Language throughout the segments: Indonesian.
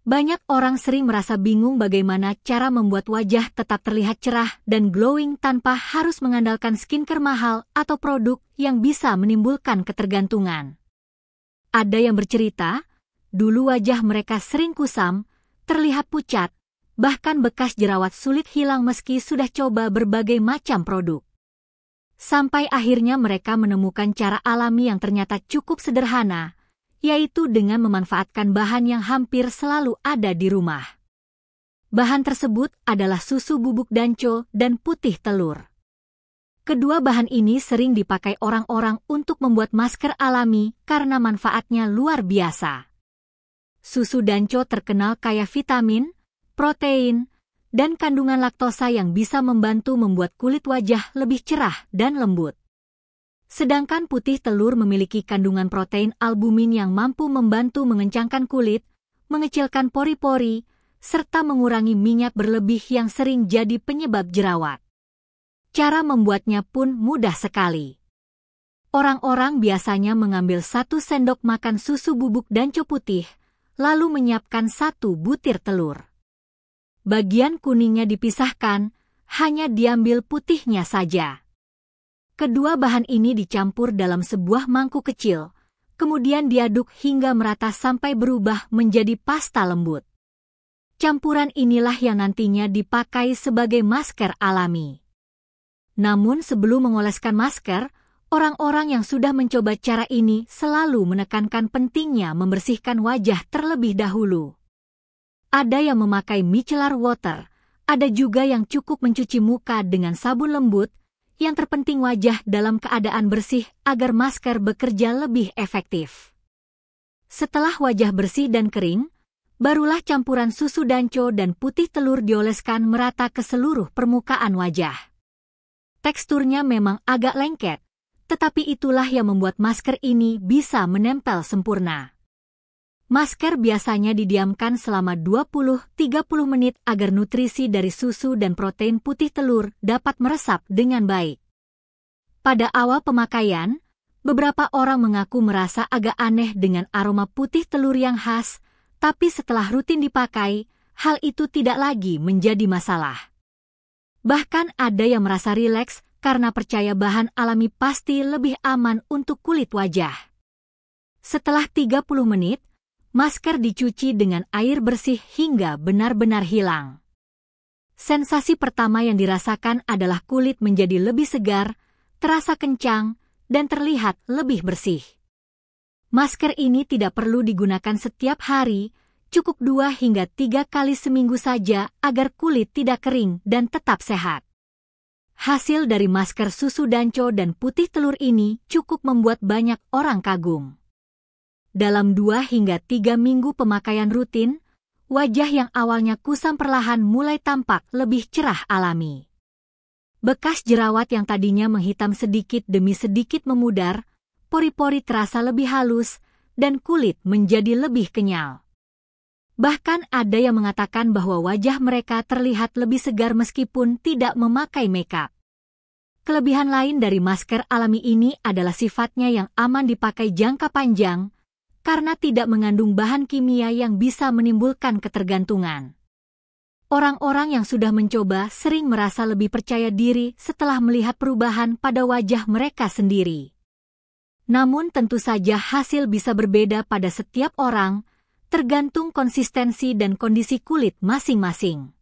Banyak orang sering merasa bingung bagaimana cara membuat wajah tetap terlihat cerah dan glowing tanpa harus mengandalkan skincare mahal atau produk yang bisa menimbulkan ketergantungan. Ada yang bercerita, dulu wajah mereka sering kusam, terlihat pucat, bahkan bekas jerawat sulit hilang meski sudah coba berbagai macam produk. Sampai akhirnya mereka menemukan cara alami yang ternyata cukup sederhana, yaitu dengan memanfaatkan bahan yang hampir selalu ada di rumah. Bahan tersebut adalah susu bubuk danco dan putih telur. Kedua bahan ini sering dipakai orang-orang untuk membuat masker alami karena manfaatnya luar biasa. Susu danco terkenal kaya vitamin, protein, dan kandungan laktosa yang bisa membantu membuat kulit wajah lebih cerah dan lembut. Sedangkan putih telur memiliki kandungan protein albumin yang mampu membantu mengencangkan kulit, mengecilkan pori-pori, serta mengurangi minyak berlebih yang sering jadi penyebab jerawat. Cara membuatnya pun mudah sekali. Orang-orang biasanya mengambil 1 sendok makan susu bubuk danco putih, lalu menyiapkan 1 butir telur. Bagian kuningnya dipisahkan, hanya diambil putihnya saja. Kedua bahan ini dicampur dalam sebuah mangkuk kecil, kemudian diaduk hingga merata sampai berubah menjadi pasta lembut. Campuran inilah yang nantinya dipakai sebagai masker alami. Namun sebelum mengoleskan masker, orang-orang yang sudah mencoba cara ini selalu menekankan pentingnya membersihkan wajah terlebih dahulu. Ada yang memakai micellar water, ada juga yang cukup mencuci muka dengan sabun lembut. Yang terpenting wajah dalam keadaan bersih agar masker bekerja lebih efektif. Setelah wajah bersih dan kering, barulah campuran susu danco dan putih telur dioleskan merata ke seluruh permukaan wajah. Teksturnya memang agak lengket, tetapi itulah yang membuat masker ini bisa menempel sempurna. Masker biasanya didiamkan selama 20-30 menit agar nutrisi dari susu dan protein putih telur dapat meresap dengan baik. Pada awal pemakaian, beberapa orang mengaku merasa agak aneh dengan aroma putih telur yang khas, tapi setelah rutin dipakai, hal itu tidak lagi menjadi masalah. Bahkan ada yang merasa rileks karena percaya bahan alami pasti lebih aman untuk kulit wajah. Setelah 30 menit, masker dicuci dengan air bersih hingga benar-benar hilang. Sensasi pertama yang dirasakan adalah kulit menjadi lebih segar, terasa kencang, dan terlihat lebih bersih. Masker ini tidak perlu digunakan setiap hari, cukup 2 hingga 3 kali seminggu saja agar kulit tidak kering dan tetap sehat. Hasil dari masker susu danco dan putih telur ini cukup membuat banyak orang kagum. Dalam 2 hingga 3 minggu pemakaian rutin, wajah yang awalnya kusam perlahan mulai tampak lebih cerah alami. Bekas jerawat yang tadinya menghitam sedikit demi sedikit memudar, pori-pori terasa lebih halus, dan kulit menjadi lebih kenyal. Bahkan ada yang mengatakan bahwa wajah mereka terlihat lebih segar meskipun tidak memakai makeup. Kelebihan lain dari masker alami ini adalah sifatnya yang aman dipakai jangka panjang, karena tidak mengandung bahan kimia yang bisa menimbulkan ketergantungan. Orang-orang yang sudah mencoba sering merasa lebih percaya diri setelah melihat perubahan pada wajah mereka sendiri. Namun tentu saja hasil bisa berbeda pada setiap orang, tergantung konsistensi dan kondisi kulit masing-masing.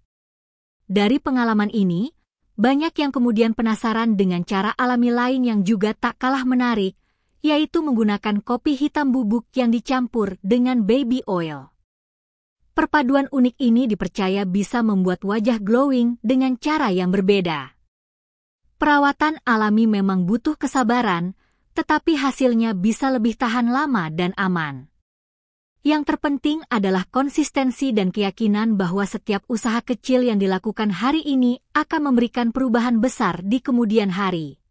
Dari pengalaman ini, banyak yang kemudian penasaran dengan cara alami lain yang juga tak kalah menarik, yaitu menggunakan kopi hitam bubuk yang dicampur dengan baby oil. Perpaduan unik ini dipercaya bisa membuat wajah glowing dengan cara yang berbeda. Perawatan alami memang butuh kesabaran, tetapi hasilnya bisa lebih tahan lama dan aman. Yang terpenting adalah konsistensi dan keyakinan bahwa setiap usaha kecil yang dilakukan hari ini akan memberikan perubahan besar di kemudian hari.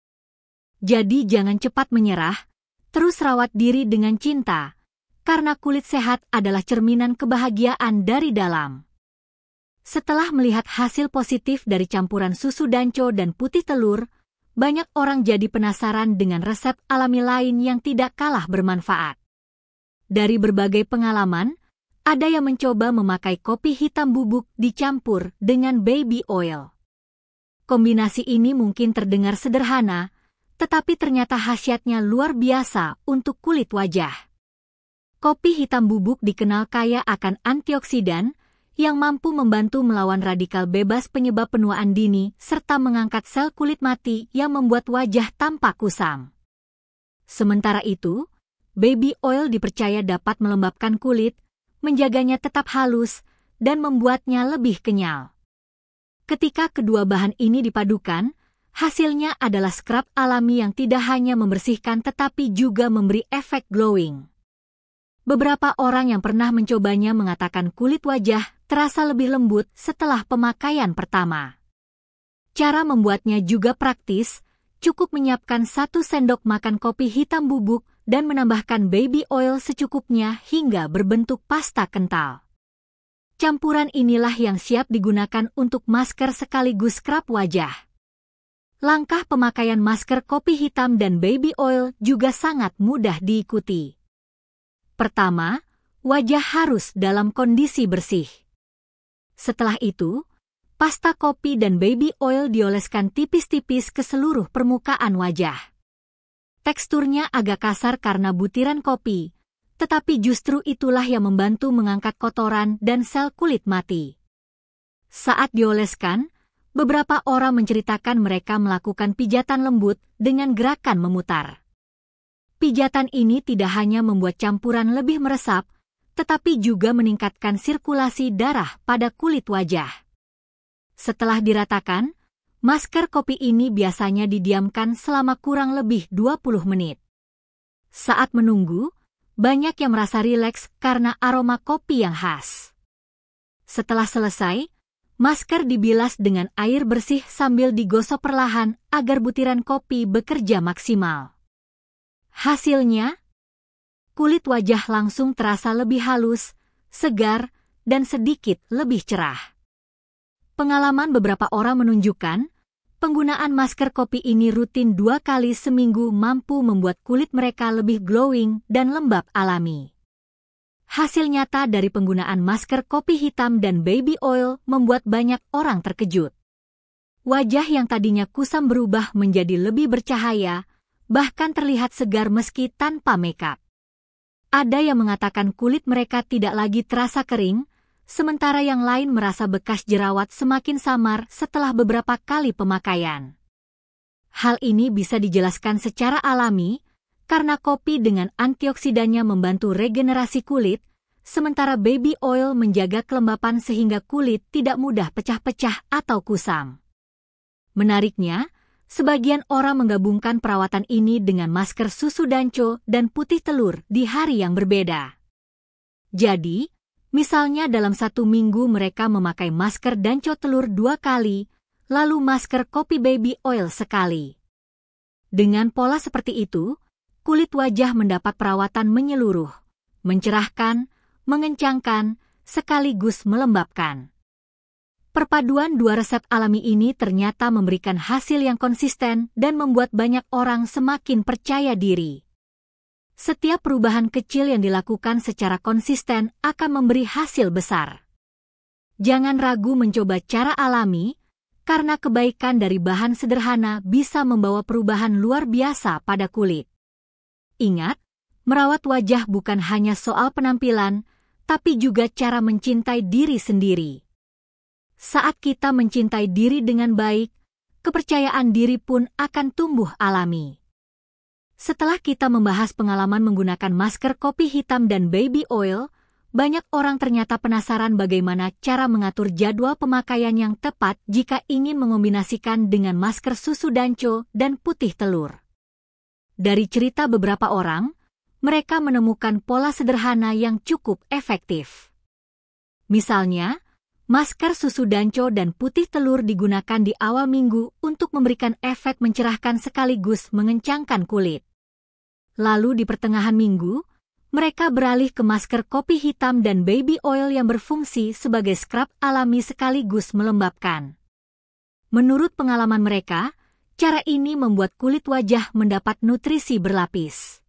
Jadi jangan cepat menyerah, terus rawat diri dengan cinta, karena kulit sehat adalah cerminan kebahagiaan dari dalam. Setelah melihat hasil positif dari campuran susu danco dan putih telur, banyak orang jadi penasaran dengan resep alami lain yang tidak kalah bermanfaat. Dari berbagai pengalaman, ada yang mencoba memakai kopi hitam bubuk dicampur dengan baby oil. Kombinasi ini mungkin terdengar sederhana, tetapi ternyata khasiatnya luar biasa untuk kulit wajah. Kopi hitam bubuk dikenal kaya akan antioksidan yang mampu membantu melawan radikal bebas penyebab penuaan dini serta mengangkat sel kulit mati yang membuat wajah tampak kusam. Sementara itu, baby oil dipercaya dapat melembabkan kulit, menjaganya tetap halus, dan membuatnya lebih kenyal. Ketika kedua bahan ini dipadukan, hasilnya adalah scrub alami yang tidak hanya membersihkan tetapi juga memberi efek glowing. Beberapa orang yang pernah mencobanya mengatakan kulit wajah terasa lebih lembut setelah pemakaian pertama. Cara membuatnya juga praktis, cukup menyiapkan 1 sendok makan kopi hitam bubuk dan menambahkan baby oil secukupnya hingga berbentuk pasta kental. Campuran inilah yang siap digunakan untuk masker sekaligus scrub wajah. Langkah pemakaian masker kopi hitam dan baby oil juga sangat mudah diikuti. Pertama, wajah harus dalam kondisi bersih. Setelah itu, pasta kopi dan baby oil dioleskan tipis-tipis ke seluruh permukaan wajah. Teksturnya agak kasar karena butiran kopi, tetapi justru itulah yang membantu mengangkat kotoran dan sel kulit mati. Saat dioleskan, beberapa orang menceritakan mereka melakukan pijatan lembut dengan gerakan memutar. Pijatan ini tidak hanya membuat campuran lebih meresap, tetapi juga meningkatkan sirkulasi darah pada kulit wajah. Setelah diratakan, masker kopi ini biasanya didiamkan selama kurang lebih 20 menit. Saat menunggu, banyak yang merasa rileks karena aroma kopi yang khas. Setelah selesai, masker dibilas dengan air bersih sambil digosok perlahan agar butiran kopi bekerja maksimal. Hasilnya, kulit wajah langsung terasa lebih halus, segar, dan sedikit lebih cerah. Pengalaman beberapa orang menunjukkan, penggunaan masker kopi ini rutin 2 kali seminggu mampu membuat kulit mereka lebih glowing dan lembab alami. Hasil nyata dari penggunaan masker kopi hitam dan baby oil membuat banyak orang terkejut. Wajah yang tadinya kusam berubah menjadi lebih bercahaya, bahkan terlihat segar meski tanpa makeup. Ada yang mengatakan kulit mereka tidak lagi terasa kering, sementara yang lain merasa bekas jerawat semakin samar setelah beberapa kali pemakaian. Hal ini bisa dijelaskan secara alami, karena kopi dengan antioksidannya membantu regenerasi kulit, sementara baby oil menjaga kelembapan sehingga kulit tidak mudah pecah-pecah atau kusam. Menariknya, sebagian orang menggabungkan perawatan ini dengan masker susu danco dan putih telur di hari yang berbeda. Jadi, misalnya dalam 1 minggu mereka memakai masker danco telur 2 kali, lalu masker kopi baby oil sekali. Dengan pola seperti itu, kulit wajah mendapat perawatan menyeluruh, mencerahkan, mengencangkan, sekaligus melembabkan. Perpaduan 2 resep alami ini ternyata memberikan hasil yang konsisten dan membuat banyak orang semakin percaya diri. Setiap perubahan kecil yang dilakukan secara konsisten akan memberi hasil besar. Jangan ragu mencoba cara alami, karena kebaikan dari bahan sederhana bisa membawa perubahan luar biasa pada kulit. Ingat, merawat wajah bukan hanya soal penampilan, tapi juga cara mencintai diri sendiri. Saat kita mencintai diri dengan baik, kepercayaan diri pun akan tumbuh alami. Setelah kita membahas pengalaman menggunakan masker kopi hitam dan baby oil, banyak orang ternyata penasaran bagaimana cara mengatur jadwal pemakaian yang tepat jika ingin mengombinasikan dengan masker susu danco dan putih telur. Dari cerita beberapa orang, mereka menemukan pola sederhana yang cukup efektif. Misalnya, masker susu danco dan putih telur digunakan di awal minggu untuk memberikan efek mencerahkan sekaligus mengencangkan kulit. Lalu di pertengahan minggu, mereka beralih ke masker kopi hitam dan baby oil yang berfungsi sebagai scrub alami sekaligus melembabkan. Menurut pengalaman mereka, cara ini membuat kulit wajah mendapat nutrisi berlapis.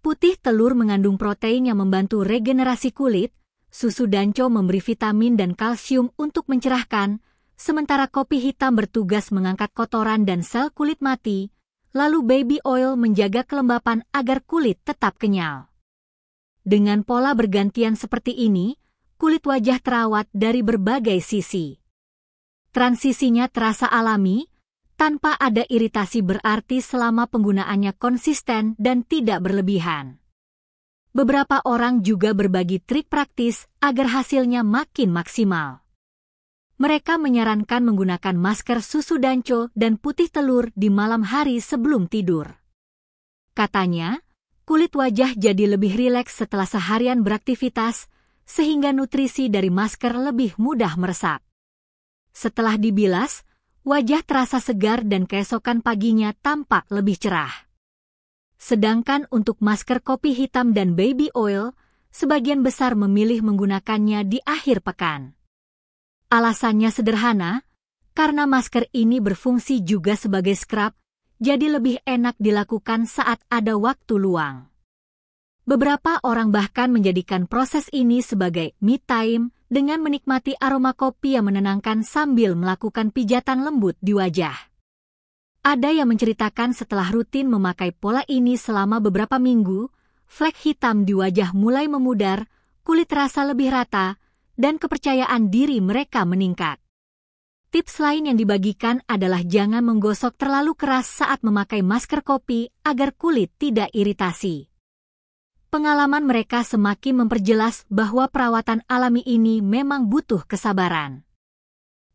Putih telur mengandung protein yang membantu regenerasi kulit, susu danco memberi vitamin dan kalsium untuk mencerahkan, sementara kopi hitam bertugas mengangkat kotoran dan sel kulit mati, lalu baby oil menjaga kelembapan agar kulit tetap kenyal. Dengan pola bergantian seperti ini, kulit wajah terawat dari berbagai sisi. Transisinya terasa alami, tanpa ada iritasi berarti selama penggunaannya konsisten dan tidak berlebihan. Beberapa orang juga berbagi trik praktis agar hasilnya makin maksimal. Mereka menyarankan menggunakan masker susu danco dan putih telur di malam hari sebelum tidur. Katanya, kulit wajah jadi lebih rileks setelah seharian beraktivitas, sehingga nutrisi dari masker lebih mudah meresap. Setelah dibilas, wajah terasa segar dan keesokan paginya tampak lebih cerah. Sedangkan untuk masker kopi hitam dan baby oil, sebagian besar memilih menggunakannya di akhir pekan. Alasannya sederhana, karena masker ini berfungsi juga sebagai scrub, jadi lebih enak dilakukan saat ada waktu luang. Beberapa orang bahkan menjadikan proses ini sebagai me time dengan menikmati aroma kopi yang menenangkan sambil melakukan pijatan lembut di wajah. Ada yang menceritakan setelah rutin memakai pola ini selama beberapa minggu, flek hitam di wajah mulai memudar, kulit terasa lebih rata, dan kepercayaan diri mereka meningkat. Tips lain yang dibagikan adalah jangan menggosok terlalu keras saat memakai masker kopi agar kulit tidak iritasi. Pengalaman mereka semakin memperjelas bahwa perawatan alami ini memang butuh kesabaran.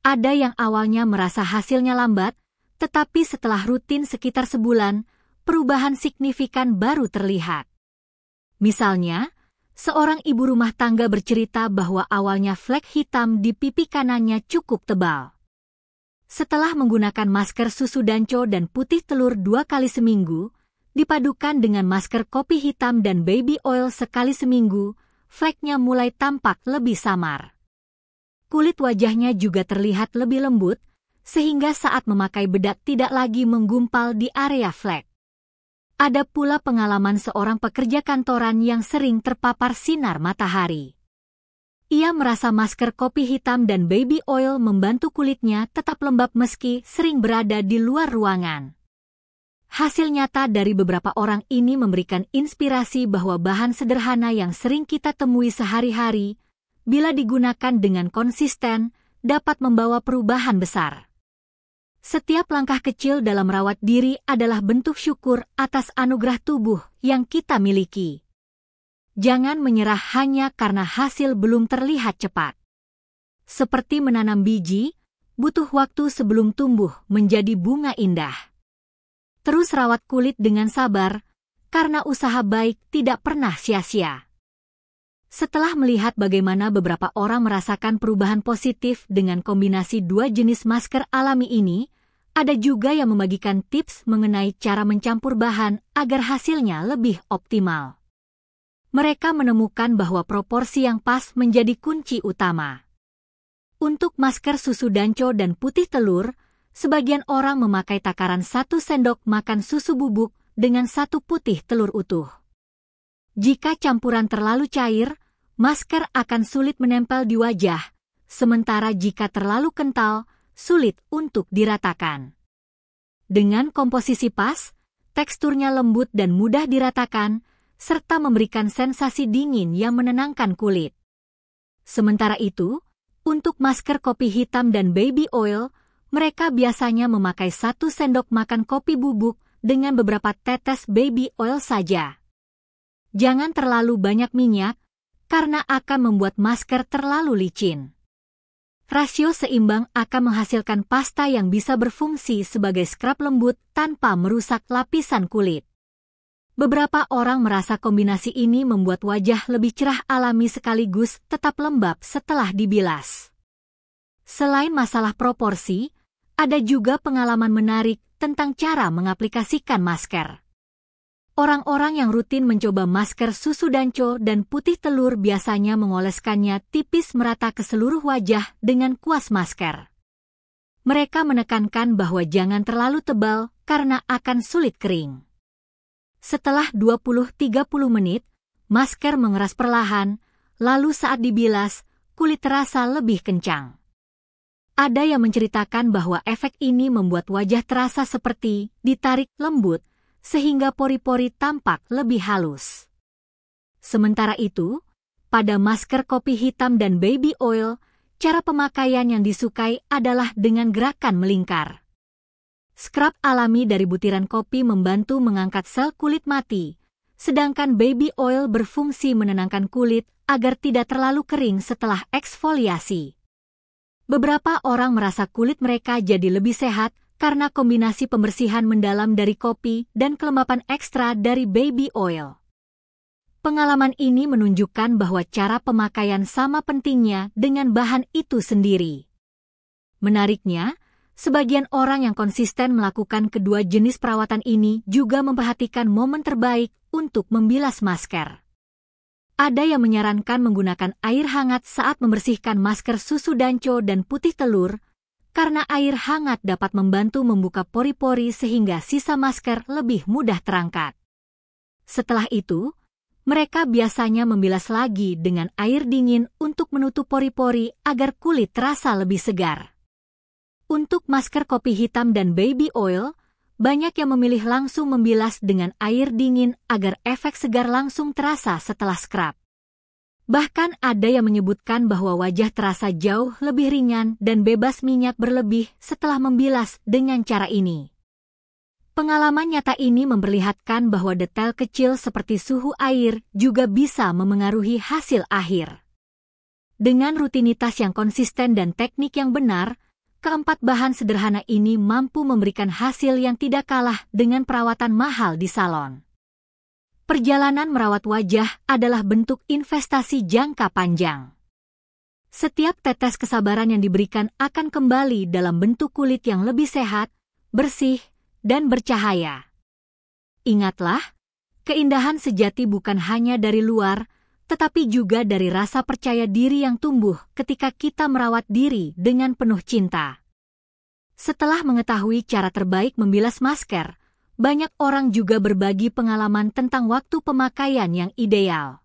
Ada yang awalnya merasa hasilnya lambat, tetapi setelah rutin sekitar sebulan, perubahan signifikan baru terlihat. Misalnya, seorang ibu rumah tangga bercerita bahwa awalnya flek hitam di pipi kanannya cukup tebal. Setelah menggunakan masker susu danco dan putih telur 2 kali seminggu, dipadukan dengan masker kopi hitam dan baby oil sekali seminggu, fleknya mulai tampak lebih samar. Kulit wajahnya juga terlihat lebih lembut, sehingga saat memakai bedak tidak lagi menggumpal di area flek. Ada pula pengalaman seorang pekerja kantoran yang sering terpapar sinar matahari. Ia merasa masker kopi hitam dan baby oil membantu kulitnya tetap lembab meski sering berada di luar ruangan. Hasil nyata dari beberapa orang ini memberikan inspirasi bahwa bahan sederhana yang sering kita temui sehari-hari, bila digunakan dengan konsisten, dapat membawa perubahan besar. Setiap langkah kecil dalam merawat diri adalah bentuk syukur atas anugerah tubuh yang kita miliki. Jangan menyerah hanya karena hasil belum terlihat cepat. Seperti menanam biji, butuh waktu sebelum tumbuh menjadi bunga indah. Terus rawat kulit dengan sabar, karena usaha baik tidak pernah sia-sia. Setelah melihat bagaimana beberapa orang merasakan perubahan positif dengan kombinasi 2 jenis masker alami ini, ada juga yang membagikan tips mengenai cara mencampur bahan agar hasilnya lebih optimal. Mereka menemukan bahwa proporsi yang pas menjadi kunci utama. Untuk masker susu danco dan putih telur, sebagian orang memakai takaran 1 sendok makan susu bubuk dengan 1 putih telur utuh. Jika campuran terlalu cair, masker akan sulit menempel di wajah, sementara jika terlalu kental, sulit untuk diratakan. Dengan komposisi pas, teksturnya lembut dan mudah diratakan, serta memberikan sensasi dingin yang menenangkan kulit. Sementara itu, untuk masker kopi hitam dan baby oil, mereka biasanya memakai 1 sendok makan kopi bubuk dengan beberapa tetes baby oil saja. Jangan terlalu banyak minyak, karena akan membuat masker terlalu licin. Rasio seimbang akan menghasilkan pasta yang bisa berfungsi sebagai scrub lembut tanpa merusak lapisan kulit. Beberapa orang merasa kombinasi ini membuat wajah lebih cerah alami sekaligus tetap lembab setelah dibilas. Selain masalah proporsi, ada juga pengalaman menarik tentang cara mengaplikasikan masker. Orang-orang yang rutin mencoba masker susu danco dan putih telur biasanya mengoleskannya tipis merata ke seluruh wajah dengan kuas masker. Mereka menekankan bahwa jangan terlalu tebal karena akan sulit kering. Setelah 20-30 menit, masker mengeras perlahan, lalu saat dibilas, kulit terasa lebih kencang. Ada yang menceritakan bahwa efek ini membuat wajah terasa seperti ditarik lembut, sehingga pori-pori tampak lebih halus. Sementara itu, pada masker kopi hitam dan baby oil, cara pemakaian yang disukai adalah dengan gerakan melingkar. Scrub alami dari butiran kopi membantu mengangkat sel kulit mati, sedangkan baby oil berfungsi menenangkan kulit agar tidak terlalu kering setelah eksfoliasi. Beberapa orang merasa kulit mereka jadi lebih sehat karena kombinasi pembersihan mendalam dari kopi dan kelembapan ekstra dari baby oil. Pengalaman ini menunjukkan bahwa cara pemakaian sama pentingnya dengan bahan itu sendiri. Menariknya, sebagian orang yang konsisten melakukan kedua jenis perawatan ini juga memperhatikan momen terbaik untuk membilas masker. Ada yang menyarankan menggunakan air hangat saat membersihkan masker susu danco dan putih telur, karena air hangat dapat membantu membuka pori-pori sehingga sisa masker lebih mudah terangkat. Setelah itu, mereka biasanya membilas lagi dengan air dingin untuk menutup pori-pori agar kulit terasa lebih segar. Untuk masker kopi hitam dan baby oil, banyak yang memilih langsung membilas dengan air dingin agar efek segar langsung terasa setelah scrub. Bahkan ada yang menyebutkan bahwa wajah terasa jauh lebih ringan dan bebas minyak berlebih setelah membilas dengan cara ini. Pengalaman nyata ini memperlihatkan bahwa detail kecil seperti suhu air juga bisa memengaruhi hasil akhir. Dengan rutinitas yang konsisten dan teknik yang benar, keempat bahan sederhana ini mampu memberikan hasil yang tidak kalah dengan perawatan mahal di salon. Perjalanan merawat wajah adalah bentuk investasi jangka panjang. Setiap tetes kesabaran yang diberikan akan kembali dalam bentuk kulit yang lebih sehat, bersih, dan bercahaya. Ingatlah, keindahan sejati bukan hanya dari luar, tetapi juga dari rasa percaya diri yang tumbuh ketika kita merawat diri dengan penuh cinta. Setelah mengetahui cara terbaik membilas masker, banyak orang juga berbagi pengalaman tentang waktu pemakaian yang ideal.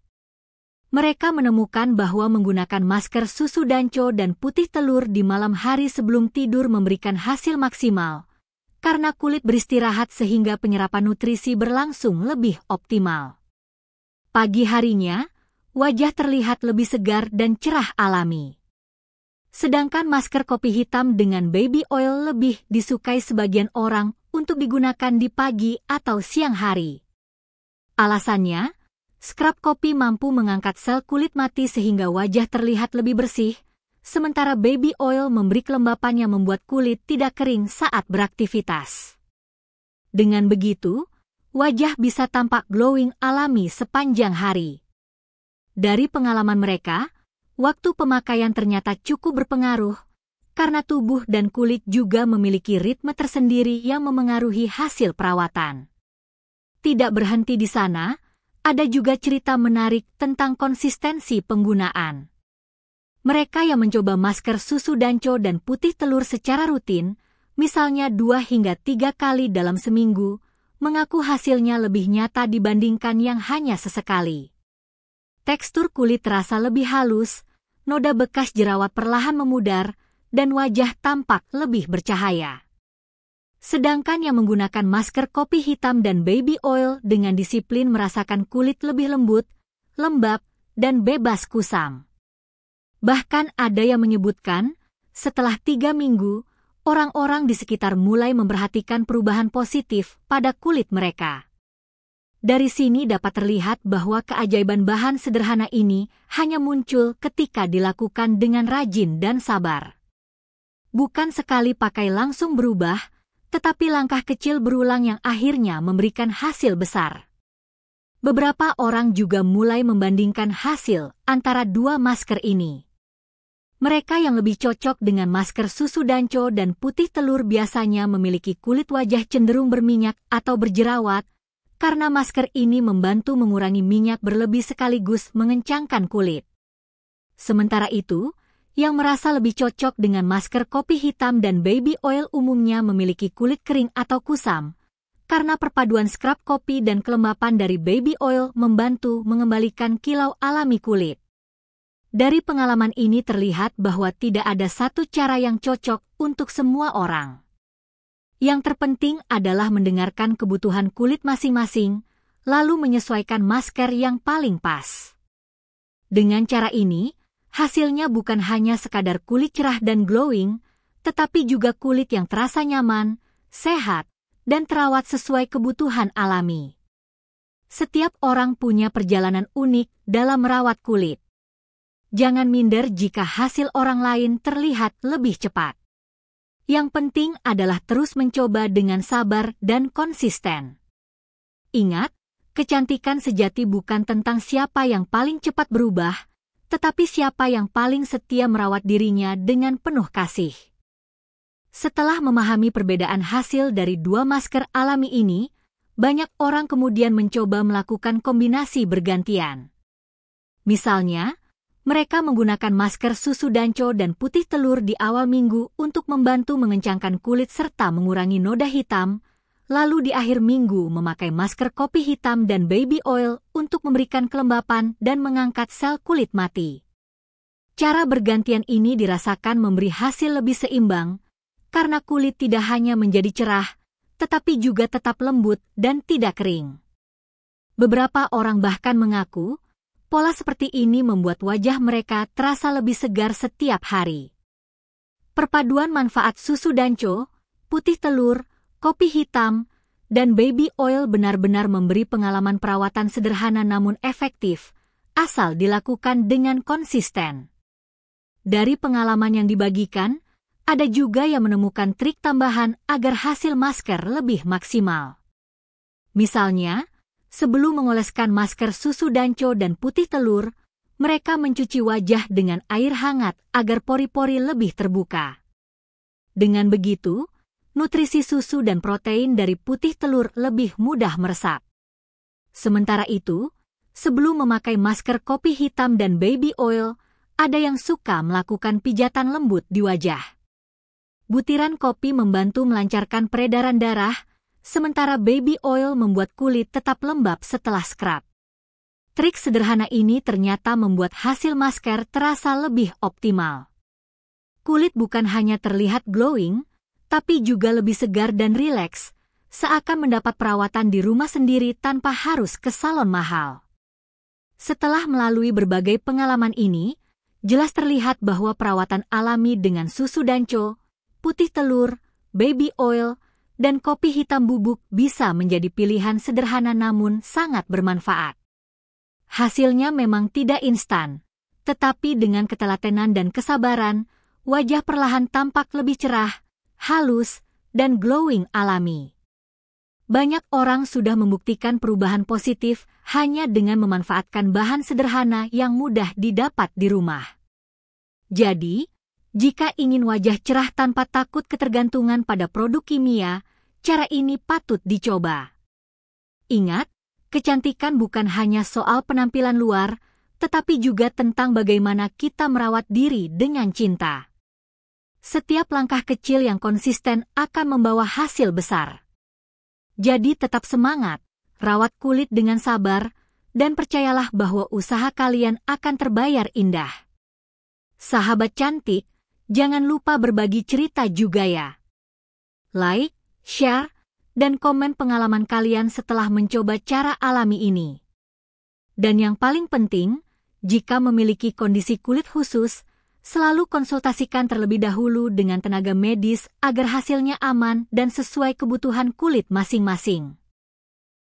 Mereka menemukan bahwa menggunakan masker susu danco dan putih telur di malam hari sebelum tidur memberikan hasil maksimal, karena kulit beristirahat sehingga penyerapan nutrisi berlangsung lebih optimal. Pagi harinya, wajah terlihat lebih segar dan cerah alami. Sedangkan masker kopi hitam dengan baby oil lebih disukai sebagian orang untuk digunakan di pagi atau siang hari. Alasannya, scrub kopi mampu mengangkat sel kulit mati sehingga wajah terlihat lebih bersih, sementara baby oil memberi kelembapan yang membuat kulit tidak kering saat beraktivitas. Dengan begitu, wajah bisa tampak glowing alami sepanjang hari. Dari pengalaman mereka, waktu pemakaian ternyata cukup berpengaruh, karena tubuh dan kulit juga memiliki ritme tersendiri yang memengaruhi hasil perawatan. Tidak berhenti di sana, ada juga cerita menarik tentang konsistensi penggunaan. Mereka yang mencoba masker susu danco dan putih telur secara rutin, misalnya 2 hingga 3 kali dalam seminggu, mengaku hasilnya lebih nyata dibandingkan yang hanya sesekali. Tekstur kulit terasa lebih halus, noda bekas jerawat perlahan memudar, dan wajah tampak lebih bercahaya. Sedangkan yang menggunakan masker kopi hitam dan baby oil dengan disiplin merasakan kulit lebih lembut, lembab, dan bebas kusam. Bahkan ada yang menyebutkan, setelah 3 minggu, orang-orang di sekitar mulai memperhatikan perubahan positif pada kulit mereka. Dari sini dapat terlihat bahwa keajaiban bahan sederhana ini hanya muncul ketika dilakukan dengan rajin dan sabar. Bukan sekali pakai langsung berubah, tetapi langkah kecil berulang yang akhirnya memberikan hasil besar. Beberapa orang juga mulai membandingkan hasil antara 2 masker ini. Mereka yang lebih cocok dengan masker susu danco dan putih telur biasanya memiliki kulit wajah cenderung berminyak atau berjerawat, karena masker ini membantu mengurangi minyak berlebih sekaligus mengencangkan kulit. Sementara itu, yang merasa lebih cocok dengan masker kopi hitam dan baby oil umumnya memiliki kulit kering atau kusam, karena perpaduan scrub kopi dan kelembapan dari baby oil membantu mengembalikan kilau alami kulit. Dari pengalaman ini terlihat bahwa tidak ada satu cara yang cocok untuk semua orang. Yang terpenting adalah mendengarkan kebutuhan kulit masing-masing, lalu menyesuaikan masker yang paling pas. Dengan cara ini, hasilnya bukan hanya sekadar kulit cerah dan glowing, tetapi juga kulit yang terasa nyaman, sehat, dan terawat sesuai kebutuhan alami. Setiap orang punya perjalanan unik dalam merawat kulit. Jangan minder jika hasil orang lain terlihat lebih cepat. Yang penting adalah terus mencoba dengan sabar dan konsisten. Ingat, kecantikan sejati bukan tentang siapa yang paling cepat berubah, tetapi siapa yang paling setia merawat dirinya dengan penuh kasih. Setelah memahami perbedaan hasil dari dua masker alami ini, banyak orang kemudian mencoba melakukan kombinasi bergantian. Misalnya, mereka menggunakan masker susu danco dan putih telur di awal minggu untuk membantu mengencangkan kulit serta mengurangi noda hitam, lalu di akhir minggu memakai masker kopi hitam dan baby oil untuk memberikan kelembapan dan mengangkat sel kulit mati. Cara bergantian ini dirasakan memberi hasil lebih seimbang, karena kulit tidak hanya menjadi cerah, tetapi juga tetap lembut dan tidak kering. Beberapa orang bahkan mengaku, pola seperti ini membuat wajah mereka terasa lebih segar setiap hari. Perpaduan manfaat susu danco, putih telur, kopi hitam, dan baby oil benar-benar memberi pengalaman perawatan sederhana namun efektif, asal dilakukan dengan konsisten. Dari pengalaman yang dibagikan, ada juga yang menemukan trik tambahan agar hasil masker lebih maksimal. Misalnya, sebelum mengoleskan masker susu danco dan putih telur, mereka mencuci wajah dengan air hangat agar pori-pori lebih terbuka. Dengan begitu, nutrisi susu dan protein dari putih telur lebih mudah meresap. Sementara itu, sebelum memakai masker kopi hitam dan baby oil, ada yang suka melakukan pijatan lembut di wajah. Butiran kopi membantu melancarkan peredaran darah, sementara baby oil membuat kulit tetap lembab setelah scrub. Trik sederhana ini ternyata membuat hasil masker terasa lebih optimal. Kulit bukan hanya terlihat glowing, tapi juga lebih segar dan rileks, seakan mendapat perawatan di rumah sendiri tanpa harus ke salon mahal. Setelah melalui berbagai pengalaman ini, jelas terlihat bahwa perawatan alami dengan susu danco, putih telur, baby oil, dan kopi hitam bubuk bisa menjadi pilihan sederhana namun sangat bermanfaat. Hasilnya memang tidak instan, tetapi dengan ketelatenan dan kesabaran, wajah perlahan tampak lebih cerah, halus, dan glowing alami. Banyak orang sudah membuktikan perubahan positif hanya dengan memanfaatkan bahan sederhana yang mudah didapat di rumah. Jadi, jika ingin wajah cerah tanpa takut ketergantungan pada produk kimia, cara ini patut dicoba. Ingat, kecantikan bukan hanya soal penampilan luar, tetapi juga tentang bagaimana kita merawat diri dengan cinta. Setiap langkah kecil yang konsisten akan membawa hasil besar. Jadi tetap semangat, rawat kulit dengan sabar, dan percayalah bahwa usaha kalian akan terbayar indah. Sahabat cantik, jangan lupa berbagi cerita juga ya. Like, share, dan komen pengalaman kalian setelah mencoba cara alami ini. Dan yang paling penting, jika memiliki kondisi kulit khusus, selalu konsultasikan terlebih dahulu dengan tenaga medis agar hasilnya aman dan sesuai kebutuhan kulit masing-masing.